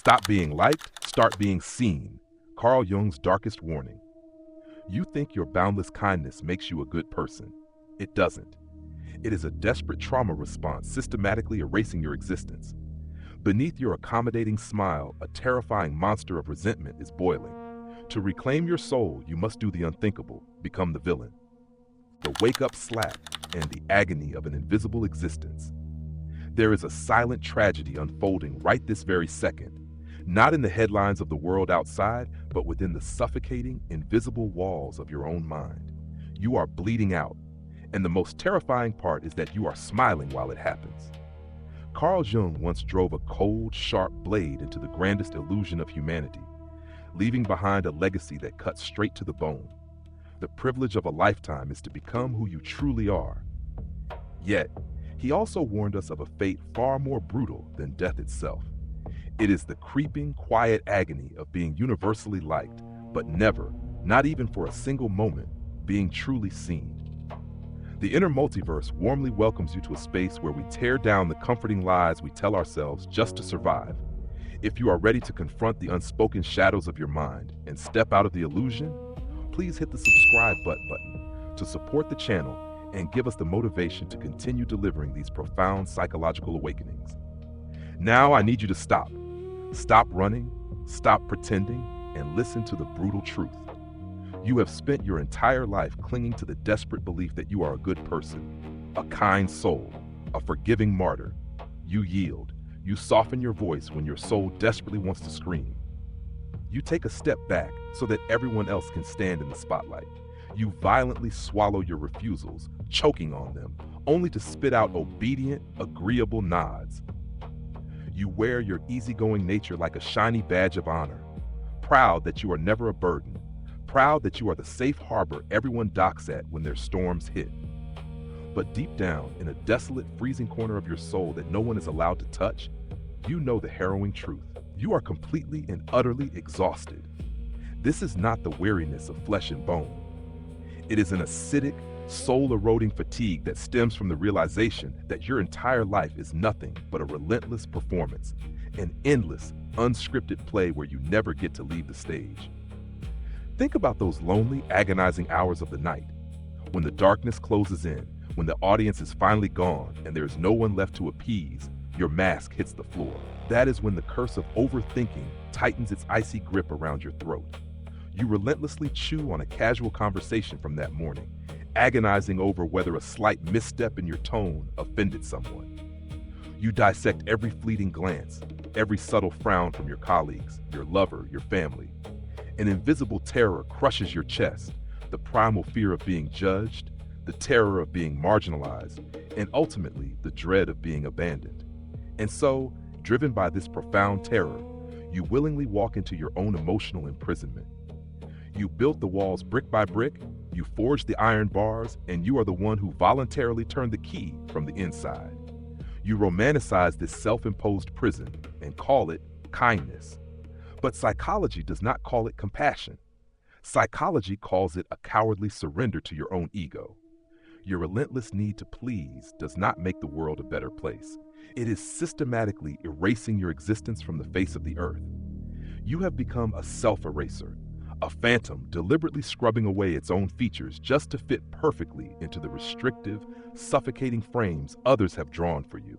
Stop being liked, start being seen. Carl Jung's darkest warning. You think your boundless kindness makes you a good person. It doesn't. It is a desperate trauma response systematically erasing your existence. Beneath your accommodating smile, a terrifying monster of resentment is boiling. To reclaim your soul, you must do the unthinkable, become the villain. The wake-up slap and the agony of an invisible existence. There is a silent tragedy unfolding right this very second, not in the headlines of the world outside, but within the suffocating, invisible walls of your own mind. You are bleeding out, and the most terrifying part is that you are smiling while it happens. Carl Jung once drove a cold, sharp blade into the grandest illusion of humanity, leaving behind a legacy that cuts straight to the bone. The privilege of a lifetime is to become who you truly are. Yet, he also warned us of a fate far more brutal than death itself. It is the creeping, quiet agony of being universally liked, but never, not even for a single moment, being truly seen. The inner multiverse warmly welcomes you to a space where we tear down the comforting lies we tell ourselves just to survive. If you are ready to confront the unspoken shadows of your mind and step out of the illusion, please hit the subscribe button to support the channel and give us the motivation to continue delivering these profound psychological awakenings. Now I need you to stop. Stop running, stop pretending, and listen to the brutal truth. You have spent your entire life clinging to the desperate belief that you are a good person, a kind soul, a forgiving martyr. You yield. You soften your voice when your soul desperately wants to scream. You take a step back so that everyone else can stand in the spotlight. You violently swallow your refusals, choking on them, only to spit out obedient, agreeable nods. You wear your easygoing nature like a shiny badge of honor, proud that you are never a burden, proud that you are the safe harbor everyone docks at when their storms hit. But deep down, in a desolate, freezing corner of your soul that no one is allowed to touch, you know the harrowing truth. You are completely and utterly exhausted. This is not the weariness of flesh and bone. It is an acidic, soul-eroding fatigue that stems from the realization that your entire life is nothing but a relentless performance, an endless, unscripted play where you never get to leave the stage. Think about those lonely, agonizing hours of the night, when the darkness closes in, when the audience is finally gone and there is no one left to appease. Your mask hits the floor. That is when the curse of overthinking tightens its icy grip around your throat. You relentlessly chew on a casual conversation from that morning, agonizing over whether a slight misstep in your tone offended someone. You dissect every fleeting glance, every subtle frown from your colleagues, your lover, your family. An invisible terror crushes your chest, the primal fear of being judged, the terror of being marginalized, and ultimately the dread of being abandoned. And so, driven by this profound terror, you willingly walk into your own emotional imprisonment. You built the walls brick by brick, you forged the iron bars, and you are the one who voluntarily turned the key from the inside. You romanticize this self-imposed prison and call it kindness. But psychology does not call it compassion. Psychology calls it a cowardly surrender to your own ego. Your relentless need to please does not make the world a better place. It is systematically erasing your existence from the face of the earth. You have become a self-eraser, a phantom deliberately scrubbing away its own features just to fit perfectly into the restrictive, suffocating frames others have drawn for you.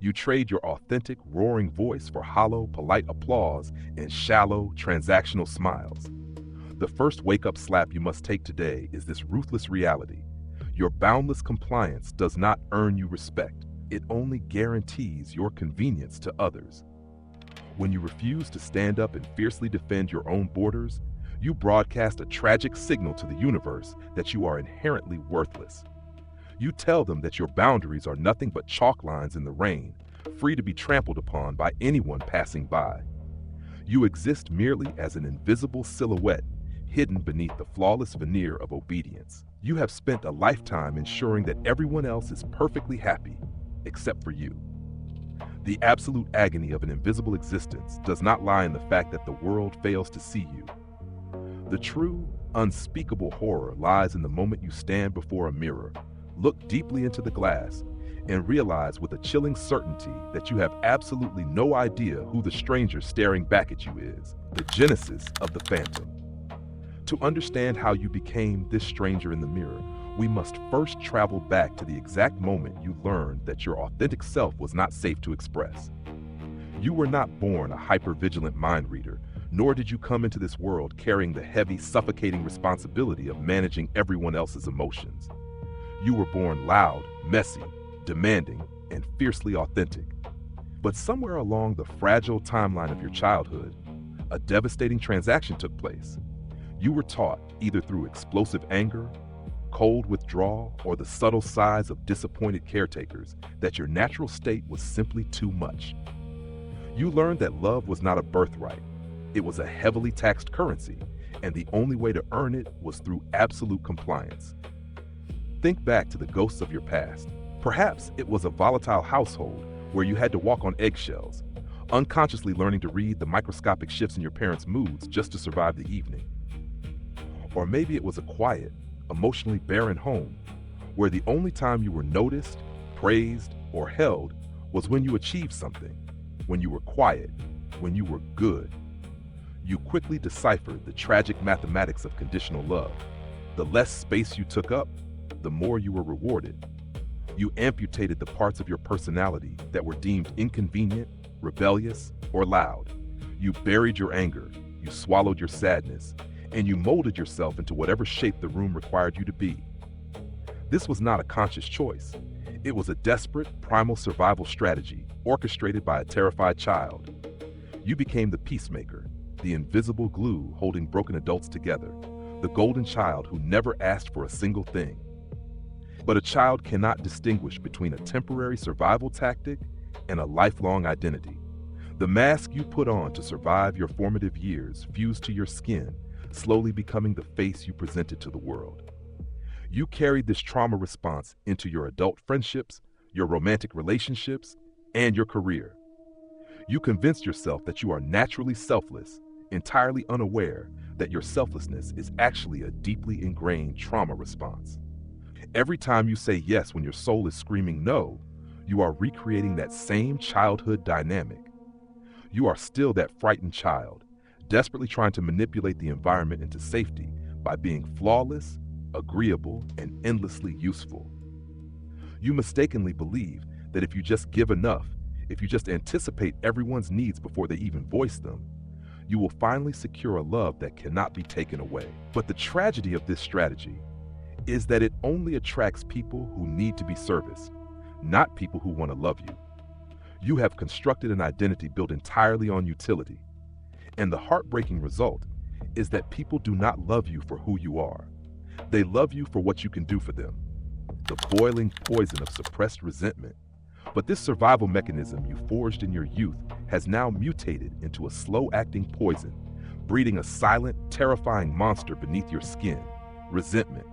You trade your authentic, roaring voice for hollow, polite applause and shallow, transactional smiles. The first wake-up slap you must take today is this ruthless reality. Your boundless compliance does not earn you respect. It only guarantees your convenience to others. When you refuse to stand up and fiercely defend your own borders, you broadcast a tragic signal to the universe that you are inherently worthless. You tell them that your boundaries are nothing but chalk lines in the rain, free to be trampled upon by anyone passing by. You exist merely as an invisible silhouette, hidden beneath the flawless veneer of obedience. You have spent a lifetime ensuring that everyone else is perfectly happy, except for you. The absolute agony of an invisible existence does not lie in the fact that the world fails to see you. The true, unspeakable horror lies in the moment you stand before a mirror, look deeply into the glass, and realize with a chilling certainty that you have absolutely no idea who the stranger staring back at you is, the genesis of the phantom. To understand how you became this stranger in the mirror, we must first travel back to the exact moment you learned that your authentic self was not safe to express. You were not born a hyper-vigilant mind reader, nor did you come into this world carrying the heavy, suffocating responsibility of managing everyone else's emotions. You were born loud, messy, demanding, and fiercely authentic. But somewhere along the fragile timeline of your childhood, a devastating transaction took place. You were taught, either through explosive anger, cold withdrawal, or the subtle sighs of disappointed caretakers, that your natural state was simply too much. You learned that love was not a birthright. It was a heavily taxed currency, and the only way to earn it was through absolute compliance. Think back to the ghosts of your past. Perhaps it was a volatile household where you had to walk on eggshells, unconsciously learning to read the microscopic shifts in your parents' moods just to survive the evening. Or maybe it was a quiet, emotionally barren home where the only time you were noticed, praised, or held was when you achieved something, when you were quiet, when you were good. You quickly deciphered the tragic mathematics of conditional love. The less space you took up, the more you were rewarded. You amputated the parts of your personality that were deemed inconvenient, rebellious, or loud. You buried your anger, you swallowed your sadness, and you molded yourself into whatever shape the room required you to be. This was not a conscious choice. It was a desperate, primal survival strategy orchestrated by a terrified child. You became the peacemaker, the invisible glue holding broken adults together, the golden child who never asked for a single thing. But a child cannot distinguish between a temporary survival tactic and a lifelong identity. The mask you put on to survive your formative years fused to your skin, slowly becoming the face you presented to the world. You carried this trauma response into your adult friendships, your romantic relationships, and your career. You convinced yourself that you are naturally selfless, entirely unaware that your selflessness is actually a deeply ingrained trauma response. Every time you say yes when your soul is screaming no, you are recreating that same childhood dynamic. You are still that frightened child, desperately trying to manipulate the environment into safety by being flawless, agreeable, and endlessly useful. You mistakenly believe that if you just give enough, if you just anticipate everyone's needs before they even voice them, you will finally secure a love that cannot be taken away. But the tragedy of this strategy is that it only attracts people who need to be serviced, not people who want to love you. You have constructed an identity built entirely on utility. And the heartbreaking result is that people do not love you for who you are. They love you for what you can do for them. The boiling poison of suppressed resentment. But this survival mechanism you forged in your youth has now mutated into a slow-acting poison, breeding a silent, terrifying monster beneath your skin, resentment.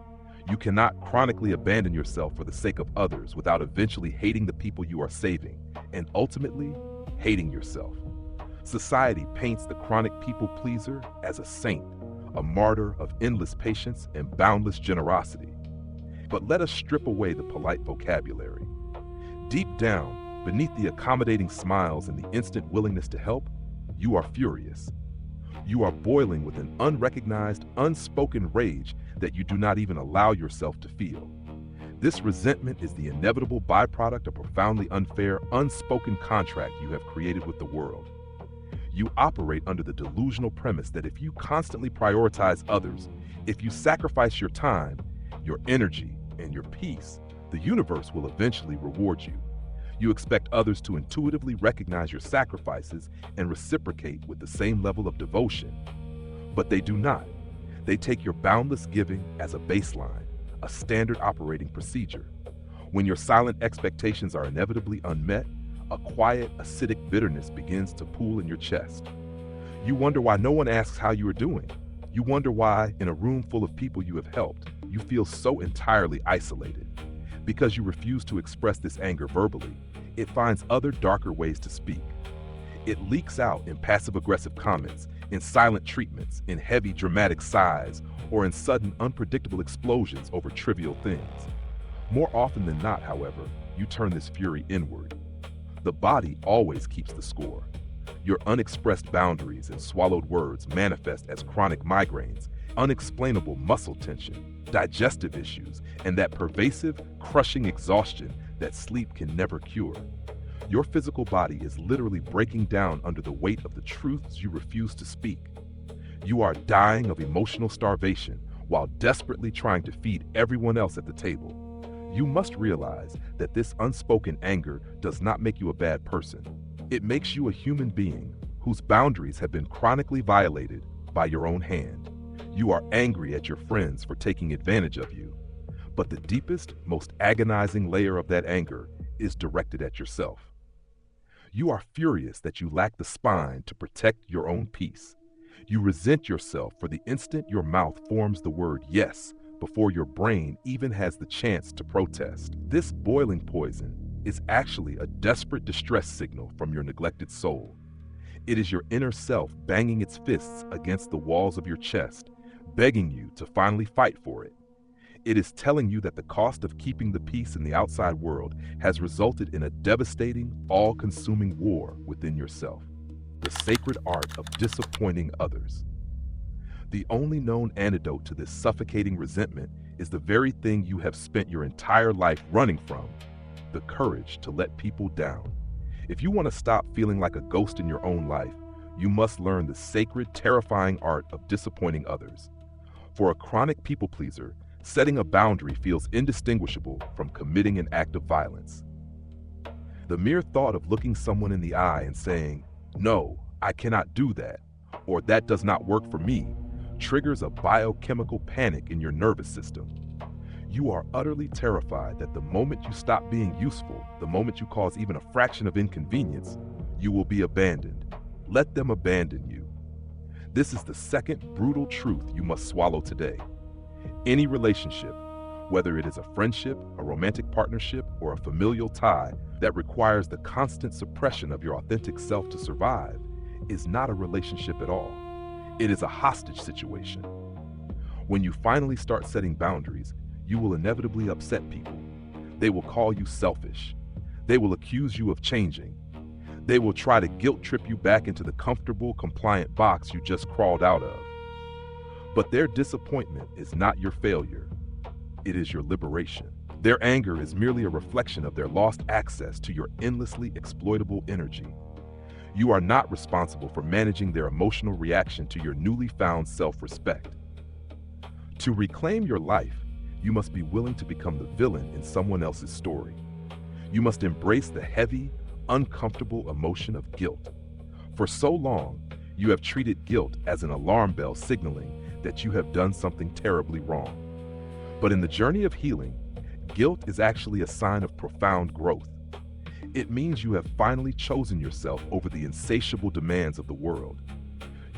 You cannot chronically abandon yourself for the sake of others without eventually hating the people you are saving, and ultimately, hating yourself. Society paints the chronic people pleaser as a saint, a martyr of endless patience and boundless generosity. But let us strip away the polite vocabulary. Deep down, beneath the accommodating smiles and the instant willingness to help, you are furious. You are boiling with an unrecognized, unspoken rage that you do not even allow yourself to feel. This resentment is the inevitable byproduct of a profoundly unfair, unspoken contract you have created with the world. You operate under the delusional premise that if you constantly prioritize others, if you sacrifice your time, your energy, and your peace, the universe will eventually reward you. You expect others to intuitively recognize your sacrifices and reciprocate with the same level of devotion. But they do not. They take your boundless giving as a baseline, a standard operating procedure. When your silent expectations are inevitably unmet, a quiet, acidic bitterness begins to pool in your chest. You wonder why no one asks how you are doing. You wonder why, in a room full of people you have helped, you feel so entirely isolated. Because you refuse to express this anger verbally, it finds other darker ways to speak. It leaks out in passive-aggressive comments, in silent treatments, in heavy, dramatic sighs, or in sudden, unpredictable explosions over trivial things. More often than not, however, you turn this fury inward. The body always keeps the score. Your unexpressed boundaries and swallowed words manifest as chronic migraines, unexplainable muscle tension, digestive issues, and that pervasive, crushing exhaustion that sleep can never cure. Your physical body is literally breaking down under the weight of the truths you refuse to speak. You are dying of emotional starvation while desperately trying to feed everyone else at the table. You must realize that this unspoken anger does not make you a bad person. It makes you a human being whose boundaries have been chronically violated by your own hand. You are angry at your friends for taking advantage of you. But the deepest, most agonizing layer of that anger is directed at yourself. You are furious that you lack the spine to protect your own peace. You resent yourself for the instant your mouth forms the word yes before your brain even has the chance to protest. This boiling poison is actually a desperate distress signal from your neglected soul. It is your inner self banging its fists against the walls of your chest, begging you to finally fight for it. It is telling you that the cost of keeping the peace in the outside world has resulted in a devastating, all-consuming war within yourself. The sacred art of disappointing others. The only known antidote to this suffocating resentment is the very thing you have spent your entire life running from: the courage to let people down. If you want to stop feeling like a ghost in your own life, you must learn the sacred, terrifying art of disappointing others. For a chronic people pleaser, setting a boundary feels indistinguishable from committing an act of violence. The mere thought of looking someone in the eye and saying, "No, I cannot do that," or "that does not work for me," triggers a biochemical panic in your nervous system. You are utterly terrified that the moment you stop being useful, the moment you cause even a fraction of inconvenience, you will be abandoned. Let them abandon you. This is the second brutal truth you must swallow today. Any relationship, whether it is a friendship, a romantic partnership, or a familial tie that requires the constant suppression of your authentic self to survive, is not a relationship at all. It is a hostage situation. When you finally start setting boundaries, you will inevitably upset people. They will call you selfish. They will accuse you of changing. They will try to guilt trip you back into the comfortable, compliant box you just crawled out of. But their disappointment is not your failure. It is your liberation. Their anger is merely a reflection of their lost access to your endlessly exploitable energy. You are not responsible for managing their emotional reaction to your newly found self-respect. To reclaim your life, you must be willing to become the villain in someone else's story. You must embrace the heavy, uncomfortable emotion of guilt. For so long, you have treated guilt as an alarm bell signaling that you have done something terribly wrong. But in the journey of healing, guilt is actually a sign of profound growth. It means you have finally chosen yourself over the insatiable demands of the world.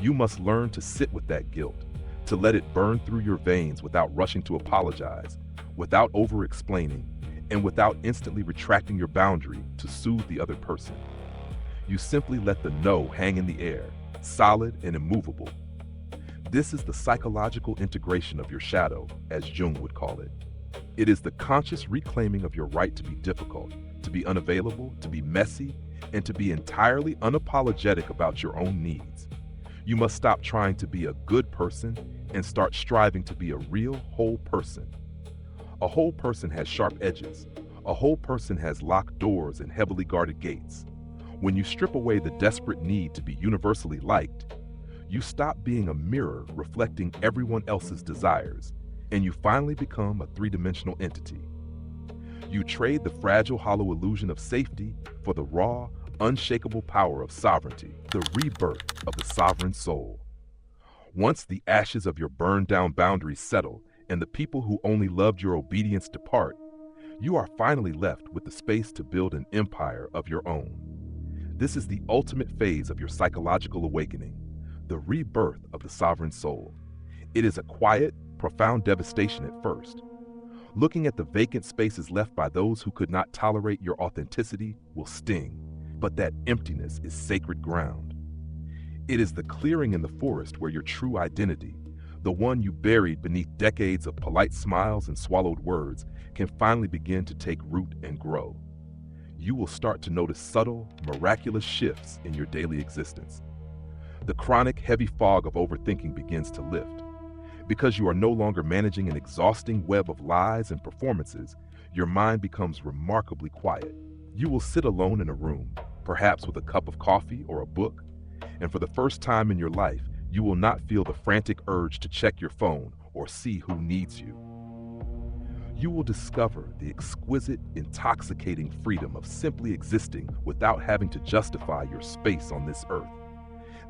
You must learn to sit with that guilt, to let it burn through your veins without rushing to apologize, without over-explaining, and without instantly retracting your boundary to soothe the other person. You simply let the no hang in the air, solid and immovable. This is the psychological integration of your shadow, as Jung would call it. It is the conscious reclaiming of your right to be difficult, to be unavailable, to be messy, and to be entirely unapologetic about your own needs. You must stop trying to be a good person and start striving to be a real whole person. A whole person has sharp edges. A whole person has locked doors and heavily guarded gates. When you strip away the desperate need to be universally liked, you stop being a mirror reflecting everyone else's desires, and you finally become a three-dimensional entity. You trade the fragile, hollow illusion of safety for the raw, unshakable power of sovereignty, the rebirth of the sovereign soul. Once the ashes of your burned-down boundaries settle and the people who only loved your obedience depart, you are finally left with the space to build an empire of your own. This is the ultimate phase of your psychological awakening, the rebirth of the sovereign soul. It is a quiet, profound devastation at first. Looking at the vacant spaces left by those who could not tolerate your authenticity will sting, but that emptiness is sacred ground. It is the clearing in the forest where your true identity, the one you buried beneath decades of polite smiles and swallowed words, can finally begin to take root and grow. you will start to notice subtle, miraculous shifts in your daily existence. The chronic, heavy fog of overthinking begins to lift. Because you are no longer managing an exhausting web of lies and performances, your mind becomes remarkably quiet. You will sit alone in a room, perhaps with a cup of coffee or a book, and for the first time in your life, you will not feel the frantic urge to check your phone or see who needs you. You will discover the exquisite, intoxicating freedom of simply existing without having to justify your space on this earth.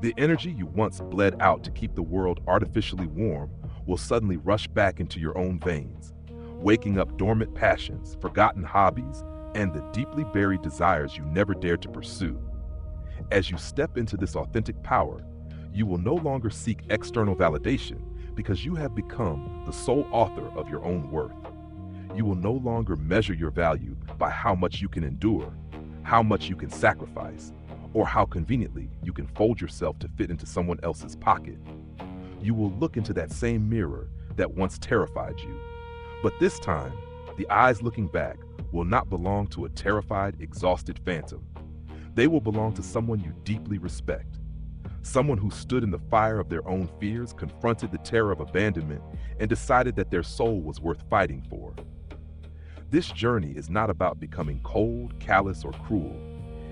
The energy you once bled out to keep the world artificially warm will suddenly rush back into your own veins, waking up dormant passions, forgotten hobbies, and the deeply buried desires you never dared to pursue. As you step into this authentic power, you will no longer seek external validation because you have become the sole author of your own worth. You will no longer measure your value by how much you can endure, how much you can sacrifice, or how conveniently you can fold yourself to fit into someone else's pocket. You will look into that same mirror that once terrified you. But this time, the eyes looking back will not belong to a terrified, exhausted phantom. They will belong to someone you deeply respect. Someone who stood in the fire of their own fears, confronted the terror of abandonment, and decided that their soul was worth fighting for. This journey is not about becoming cold, callous, or cruel.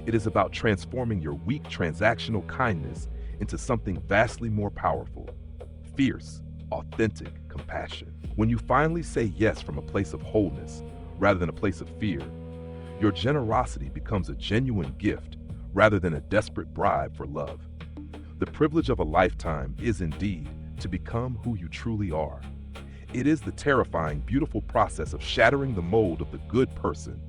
It is about transforming your weak, transactional kindness into something vastly more powerful, fierce, authentic compassion. When you finally say yes from a place of wholeness rather than a place of fear, your generosity becomes a genuine gift rather than a desperate bribe for love. The privilege of a lifetime is indeed to become who you truly are. It is the terrifying, beautiful process of shattering the mold of the good person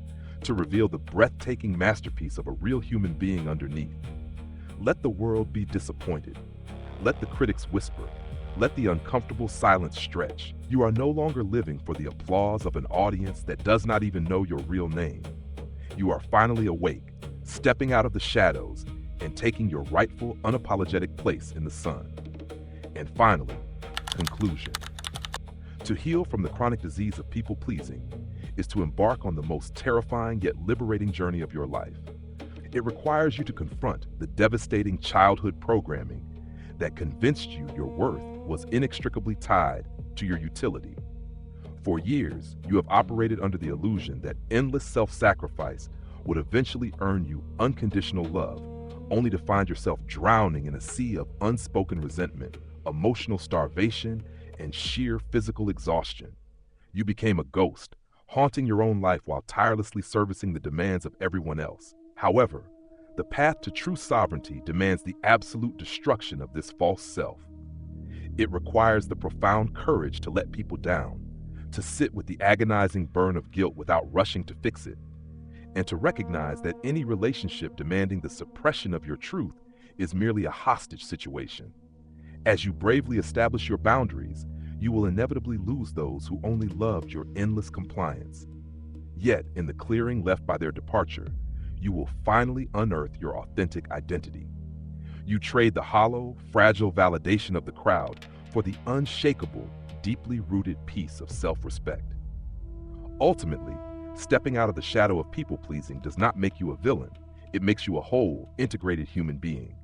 to reveal the breathtaking masterpiece of a real human being underneath. Let the world be disappointed. Let the critics whisper. Let the uncomfortable silence stretch. You are no longer living for the applause of an audience that does not even know your real name. You are finally awake, stepping out of the shadows and taking your rightful, unapologetic place in the sun. And finally, conclusion. To heal from the chronic disease of people-pleasing is to embark on the most terrifying yet liberating journey of your life. It requires you to confront the devastating childhood programming that convinced you your worth was inextricably tied to your utility. For years, you have operated under the illusion that endless self-sacrifice would eventually earn you unconditional love, only to find yourself drowning in a sea of unspoken resentment, emotional starvation, and sheer physical exhaustion. You became a ghost, haunting your own life while tirelessly servicing the demands of everyone else. However, the path to true sovereignty demands the absolute destruction of this false self. It requires the profound courage to let people down, to sit with the agonizing burn of guilt without rushing to fix it, and to recognize that any relationship demanding the suppression of your truth is merely a hostage situation. As you bravely establish your boundaries, you will inevitably lose those who only loved your endless compliance. Yet, in the clearing left by their departure, you will finally unearth your authentic identity. You trade the hollow, fragile validation of the crowd for the unshakable, deeply rooted peace of self-respect. Ultimately, stepping out of the shadow of people-pleasing does not make you a villain. It makes you a whole, integrated human being.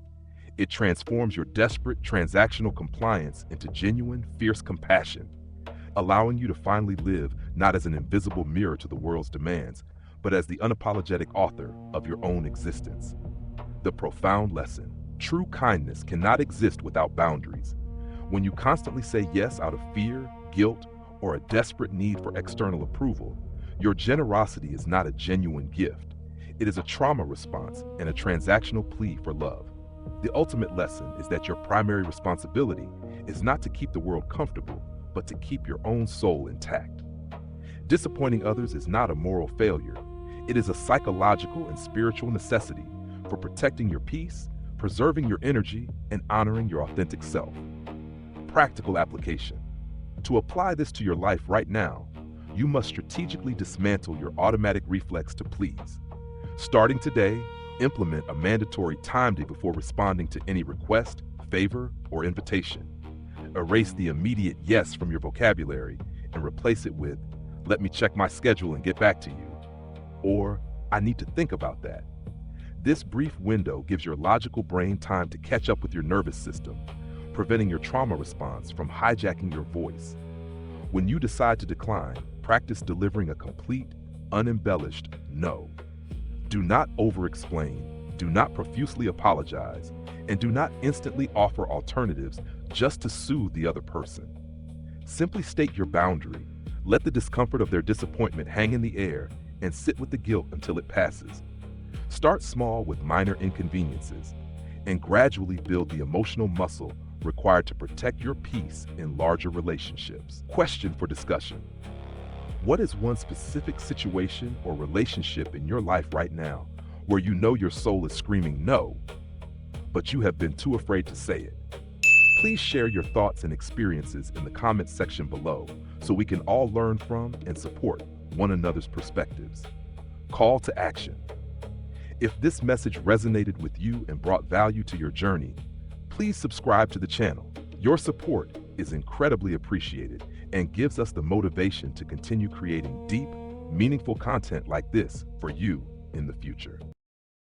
It transforms your desperate, transactional compliance into genuine, fierce compassion, allowing you to finally live not as an invisible mirror to the world's demands, but as the unapologetic author of your own existence. The profound lesson: true kindness cannot exist without boundaries. When you constantly say yes out of fear, guilt, or a desperate need for external approval, your generosity is not a genuine gift. It is a trauma response and a transactional plea for love. The ultimate lesson is that your primary responsibility is not to keep the world comfortable, but to keep your own soul intact. Disappointing others is not a moral failure. It is a psychological and spiritual necessity for protecting your peace, preserving your energy, and honoring your authentic self. Practical application. To apply this to your life right now, you must strategically dismantle your automatic reflex to please. Starting today, implement a mandatory time day before responding to any request, favor, or invitation. Erase the immediate yes from your vocabulary and replace it with, "Let me check my schedule and get back to you," or I need to think about that. This brief window gives your logical brain time to catch up with your nervous system, preventing your trauma response from hijacking your voice. When you decide to decline, practice delivering a complete, unembellished no. Do not over-explain, do not profusely apologize, and do not instantly offer alternatives just to soothe the other person. Simply state your boundary, let the discomfort of their disappointment hang in the air, and sit with the guilt until it passes. Start small with minor inconveniences, and gradually build the emotional muscle required to protect your peace in larger relationships. Question for discussion. What is one specific situation or relationship in your life right now where you know your soul is screaming no, but you have been too afraid to say it? Please share your thoughts and experiences in the comments section below so we can all learn from and support one another's perspectives. Call to action. If this message resonated with you and brought value to your journey, please subscribe to the channel. Your support is incredibly appreciated and gives us the motivation to continue creating deep, meaningful content like this for you in the future.